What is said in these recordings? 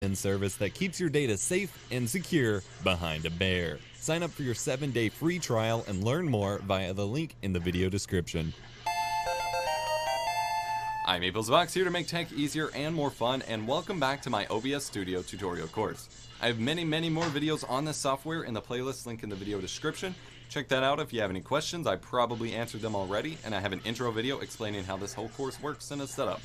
service that keeps your data safe and secure behind a bear. Sign up for your 7-day free trial and learn more via the link in the video description. I'm AplesBox, here to make tech easier and more fun, and welcome back to my OBS Studio tutorial course. I have many more videos on this software in the playlist link in the video description. Check that out if you have any questions. I probably answered them already, and I have an intro video explaining how this whole course works and is set up.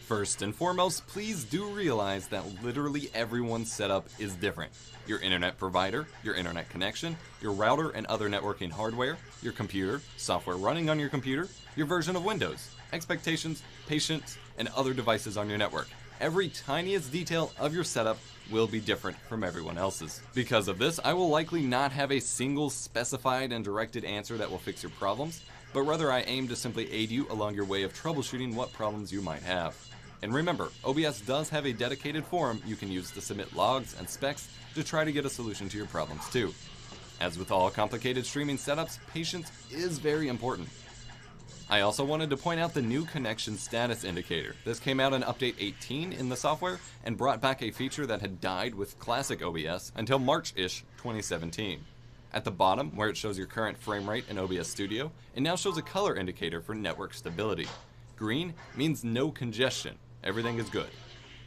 First and foremost, please do realize that literally everyone's setup is different. Your internet provider, your internet connection, your router and other networking hardware, your computer, software running on your computer, your version of Windows, expectations, patience, and other devices on your network. Every tiniest detail of your setup will be different from everyone else's. Because of this, I will likely not have a single specified and directed answer that will fix your problems, but rather I aim to simply aid you along your way of troubleshooting what problems you might have. And remember, OBS does have a dedicated forum you can use to submit logs and specs to try to get a solution to your problems too. As with all complicated streaming setups, patience is very important. I also wanted to point out the new connection status indicator. This came out in update 18 in the software and brought back a feature that had died with classic OBS until March-ish 2017. At the bottom, where it shows your current frame rate in OBS Studio, it now shows a color indicator for network stability. Green means no congestion. Everything is good.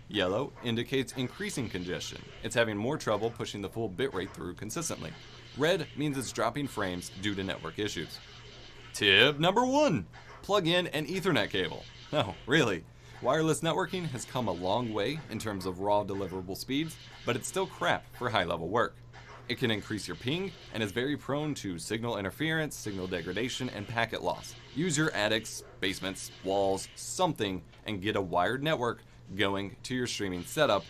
Yellow indicates increasing congestion. It's having more trouble pushing the full bitrate through consistently. Red means it's dropping frames due to network issues. Tip number 1. Plug in an Ethernet cable. No, really. Wireless networking has come a long way in terms of raw deliverable speeds, but it's still crap for high-level work. It can increase your ping and is very prone to signal interference, signal degradation, and packet loss. Use your attics, basements, walls, something, and get a wired network going to your streaming setup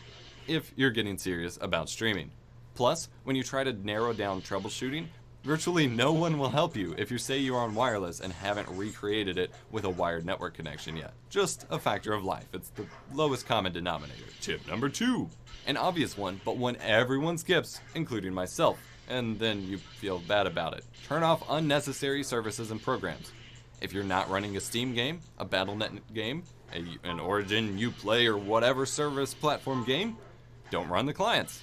if you're getting serious about streaming. Plus, when you try to narrow down troubleshooting, virtually no one will help you if you say you are on wireless and haven't recreated it with a wired network connection yet. Just a factor of life. It's the lowest common denominator. Tip number 2. An obvious one, but one everyone skips, including myself, and then you feel bad about it. Turn off unnecessary services and programs. If you're not running a Steam game, a Battle.net game, an Origin, Uplay, or whatever service platform game, don't run the clients.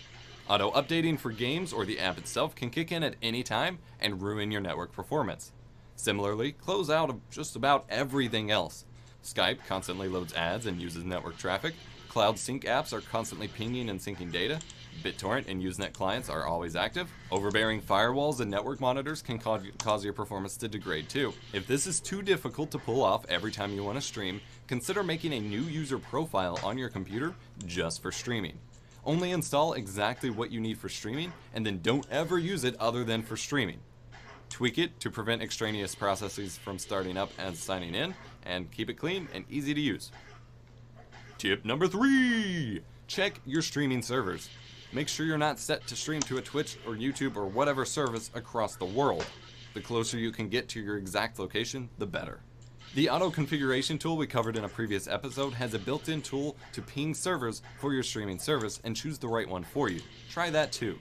Auto-updating for games or the app itself can kick in at any time and ruin your network performance. Similarly, close out of just about everything else. Skype constantly loads ads and uses network traffic. Cloud sync apps are constantly pinging and syncing data. BitTorrent and Usenet clients are always active. Overbearing firewalls and network monitors can cause your performance to degrade too. If this is too difficult to pull off every time you want to stream, consider making a new user profile on your computer just for streaming. Only install exactly what you need for streaming, and then don't ever use it other than for streaming. Tweak it to prevent extraneous processes from starting up and signing in, and keep it clean and easy to use. Tip number 3. Check your streaming servers. Make sure you're not set to stream to a Twitch or YouTube or whatever service across the world. The closer you can get to your exact location, the better. The auto configuration tool we covered in a previous episode has a built-in tool to ping servers for your streaming service and choose the right one for you. Try that too.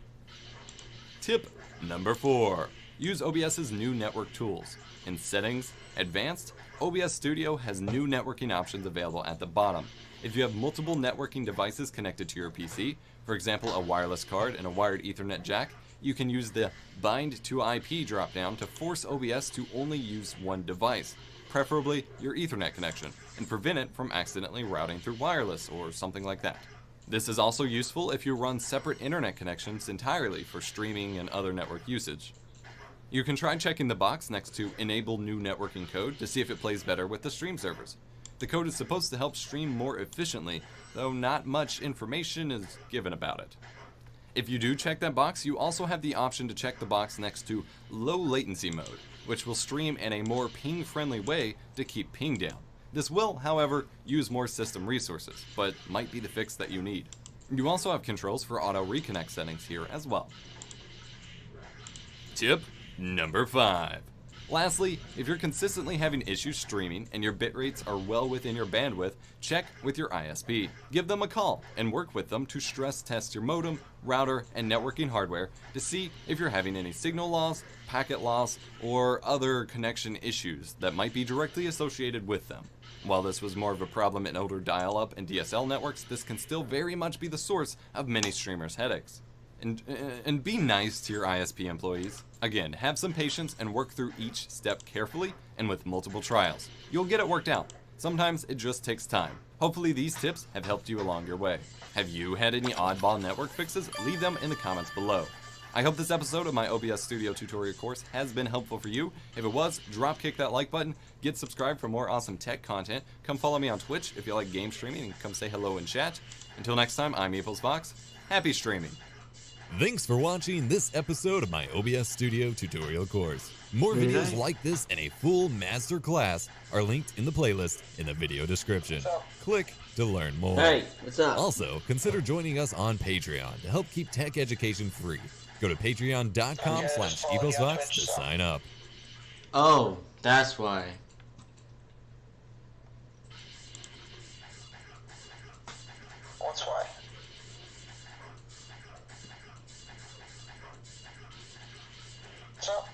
Tip number 4. Use OBS's new network tools. In Settings, Advanced, OBS Studio has new networking options available at the bottom. If you have multiple networking devices connected to your PC, for example a wireless card and a wired Ethernet jack, you can use the Bind to IP dropdown to force OBS to only use one device, preferably your Ethernet connection, and prevent it from accidentally routing through wireless or something like that. This is also useful if you run separate internet connections entirely for streaming and other network usage. You can try checking the box next to Enable New Networking Code to see if it plays better with the stream servers. The code is supposed to help stream more efficiently, though not much information is given about it. If you do check that box, you also have the option to check the box next to Low Latency Mode, which will stream in a more ping-friendly way to keep ping down. This will, however, use more system resources, but might be the fix that you need. You also have controls for auto reconnect settings here as well. Tip number 5. Lastly, if you're consistently having issues streaming and your bit rates are well within your bandwidth, check with your ISP. Give them a call and work with them to stress test your modem, router, and networking hardware to see if you're having any signal loss, packet loss, or other connection issues that might be directly associated with them. While this was more of a problem in older dial-up and DSL networks, this can still very much be the source of many streamers' headaches. And be nice to your ISP employees. Again, have some patience and work through each step carefully and with multiple trials. You'll get it worked out. Sometimes it just takes time. Hopefully these tips have helped you along your way. Have you had any oddball network fixes? Leave them in the comments below. I hope this episode of my OBS Studio tutorial course has been helpful for you. If it was, dropkick that like button, get subscribed for more awesome tech content, come follow me on Twitch if you like game streaming, and come say hello in chat. Until next time, I'm EposVox. Happy streaming! Thanks for watching this episode of my OBS Studio tutorial course. More videos like this and a full master class are linked in the playlist in the video description. Click to learn more. Hey, what's up? Also, consider joining us on Patreon to help keep tech education free. Go to patreon.com/eposvox to sign up. Oh, that's why. What's why? What's up?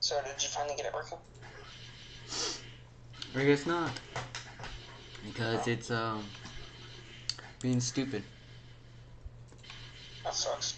So did you finally get it working? I guess not. Because it's being stupid. That sucks.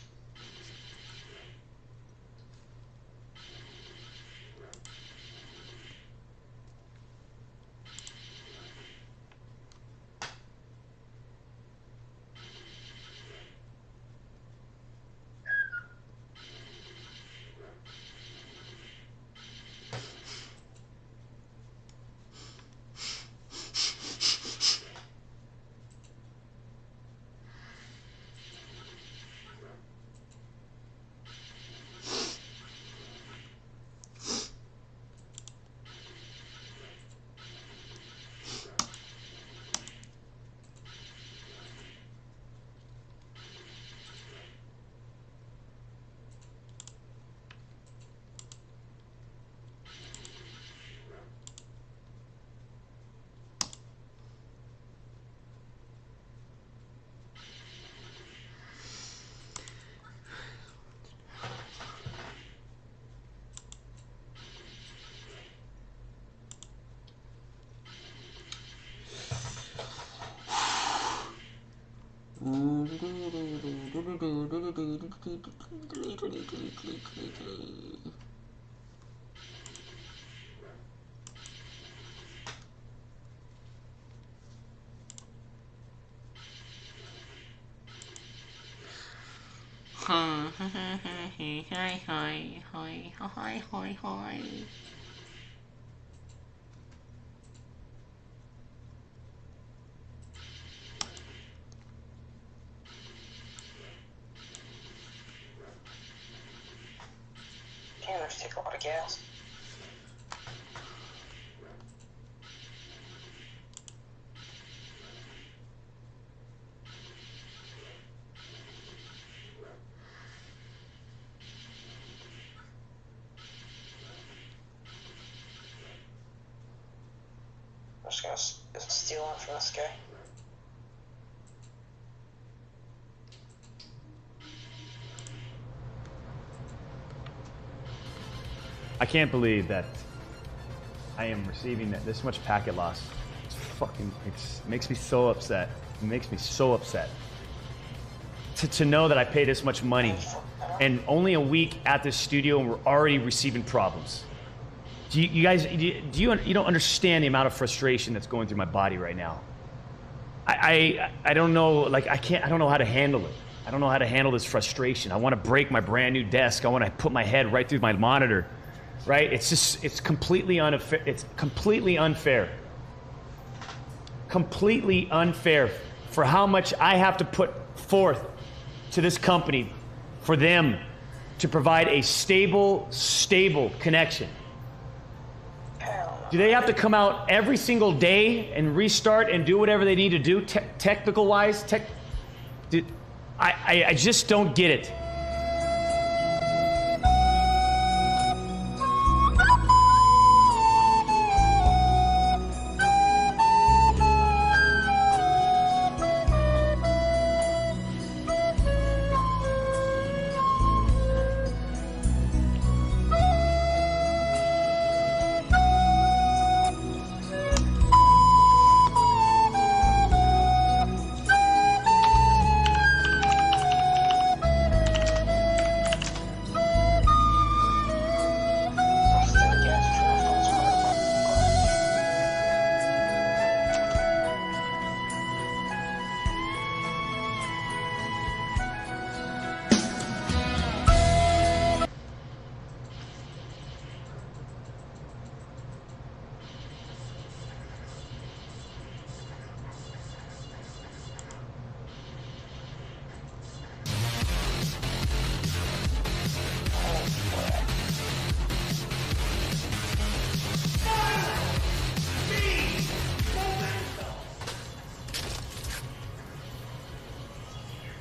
Hi. Damn, there's take a lot of gas. I'm just gonna steal one from this guy. I can't believe that I am receiving this much packet loss. It makes me so upset. It makes me so upset. To know that I pay this much money and only a week at this studio and we're already receiving problems. You guys, you don't understand the amount of frustration that's going through my body right now. I don't know, like I don't know how to handle it. I don't know how to handle this frustration. I want to break my brand new desk. I want to put my head right through my monitor. Right? It's completely unfair. It's completely unfair. Completely unfair for how much I have to put forth to this company for them to provide a stable connection? Do they have to come out every single day and restart and do whatever they need to do, technical wise? I just don't get it.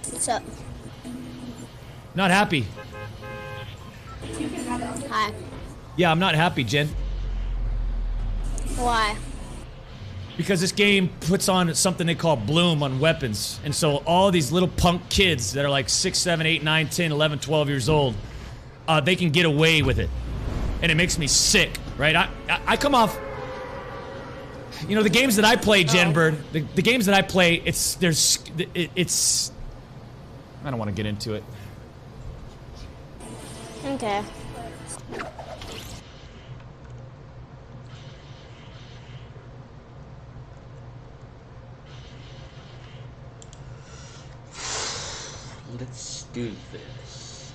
What's up? Not happy. Hi. Yeah, I'm not happy, Jen. Why? Because this game puts on something they call bloom on weapons. And so all these little punk kids that are like 6, 7, 8, 9, 10, 11, 12 years old, they can get away with it. And it makes me sick, right? I come off... You know, the games that I play, Jen Bird, the games that I play, it's... I don't want to get into it. Okay. Let's do this.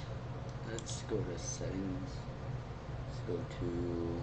Let's go to settings. Let's go to...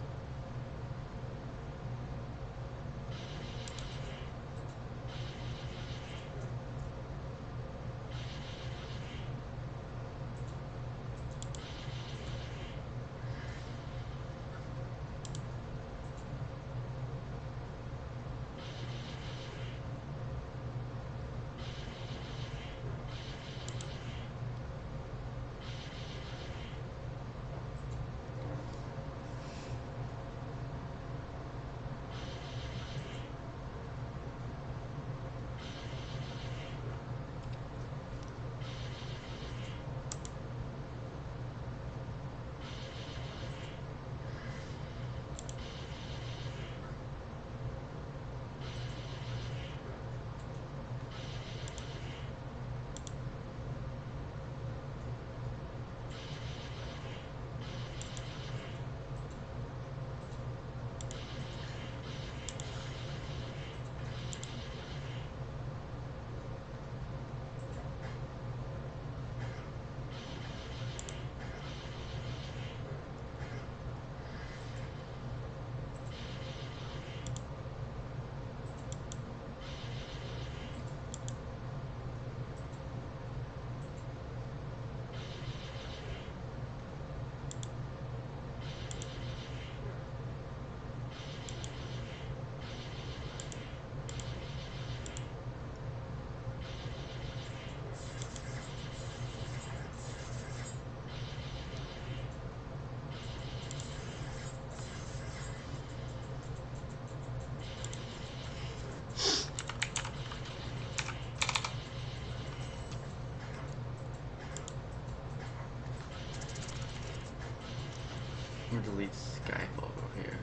I'm gonna delete Skype over here.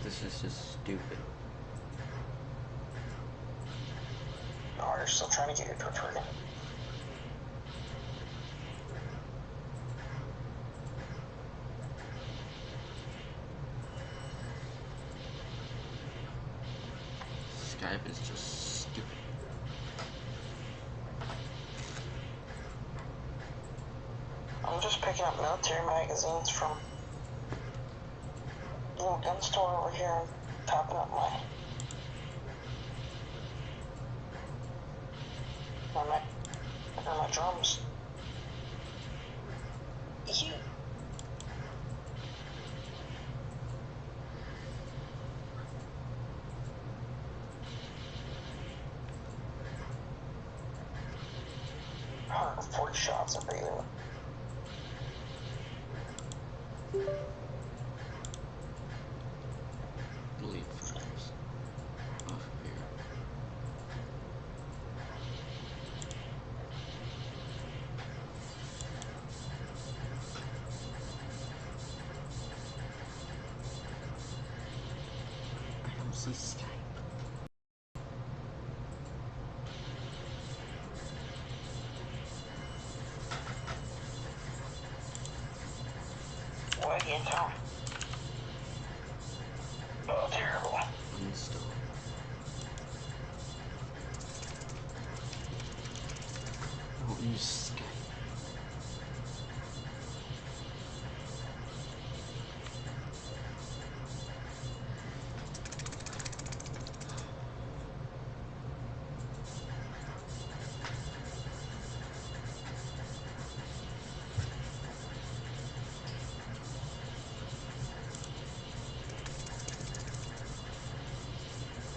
This is just stupid. Oh, you're still trying to get your Twitch working. Skype is just stupid. I'm just picking up military magazines from the little gun store over here and topping up my drums. You. Oh, 40 shots of breathing. Delete frames. Off here. I don't see Skype. What again, Tom? Oh, terrible. Uninstall. I don't use Skype.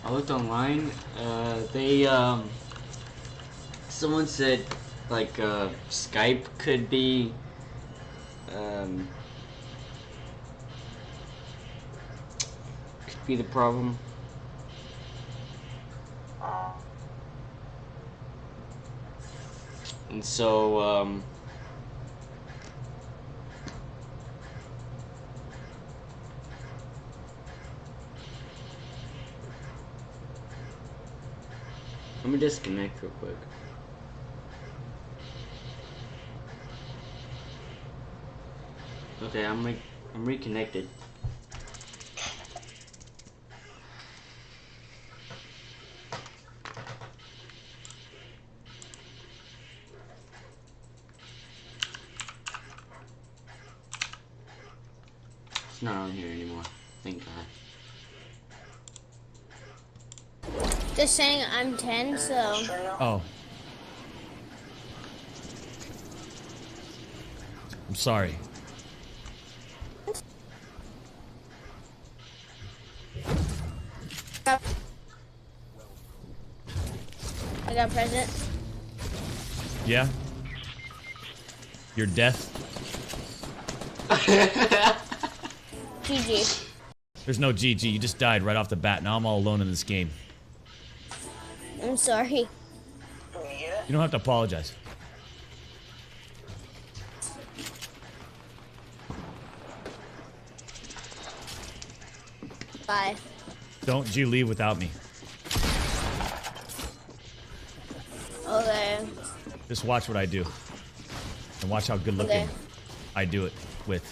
I looked online. Someone said like Skype could be the problem. And so let me disconnect real quick. Okay, I'm reconnected. It's not on here anymore. Thank God. Just saying I'm 10, so. Oh. I'm sorry. I got a present. Yeah? Your death? GG. There's no GG. You just died right off the bat. Now I'm all alone in this game. I'm sorry. You don't have to apologize. Bye. Don't you leave without me. Okay. Just watch what I do. And watch how good looking Okay. I do it with.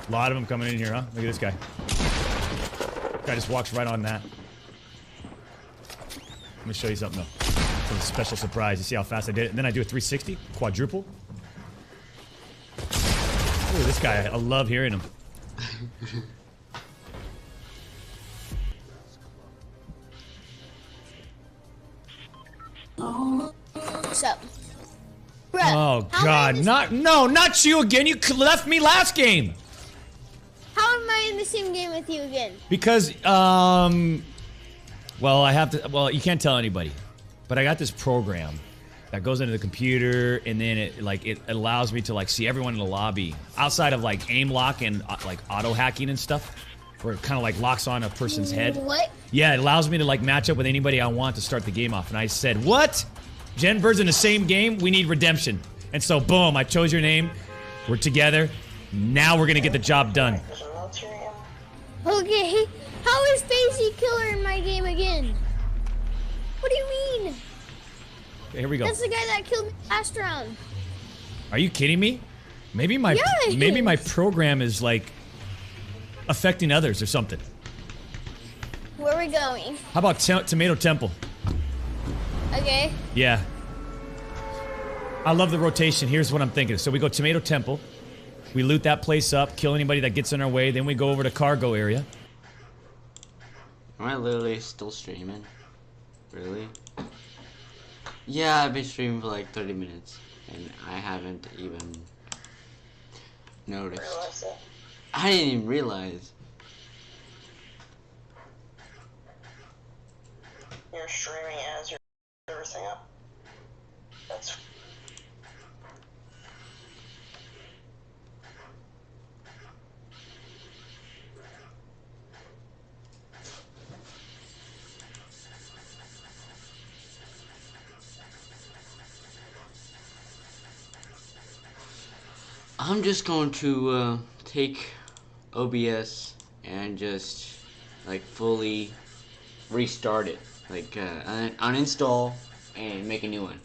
A lot of them coming in here, huh? Look at this guy. Guy just walks right on that. Let me show you something though. It's a special surprise. You see how fast I did it? And then I do a 360, quadruple. Look at this guy. I love hearing him. What's up? Bruh, Oh how God! am I Not you again! You left me last game how am I in the same game with you again? because well, I have to. Well, you can't tell anybody, but I got this program that goes into the computer, and then it allows me to like see everyone in the lobby outside of like aim lock and like auto hacking and stuff, where it kind of like locks on a person's head. What? Yeah, it allows me to like match up with anybody I want to start the game off. And I said, what? Gen Bird's in the same game? We need redemption. And so, boom, I chose your name. We're together. Now we're gonna get the job done. Okay. How is Spacey Killer in my game again? What do you mean? Okay, here we go. That's the guy that killed me last round. Are you kidding me? Maybe my Yes. maybe my program is like affecting others or something. Where are we going? How about Tomato Temple? Okay. Yeah. I love the rotation. Here's what I'm thinking. So we go Tomato Temple. We loot that place up, kill anybody that gets in our way. Then we go over to Cargo area. Am I literally still streaming? Really? Yeah, I've been streaming for like 30 minutes, and I haven't even noticed. Realize that. I didn't even realize. You're streaming as you're everything up. That's I'm just going to take OBS and just like fully restart it, like uninstall and make a new one.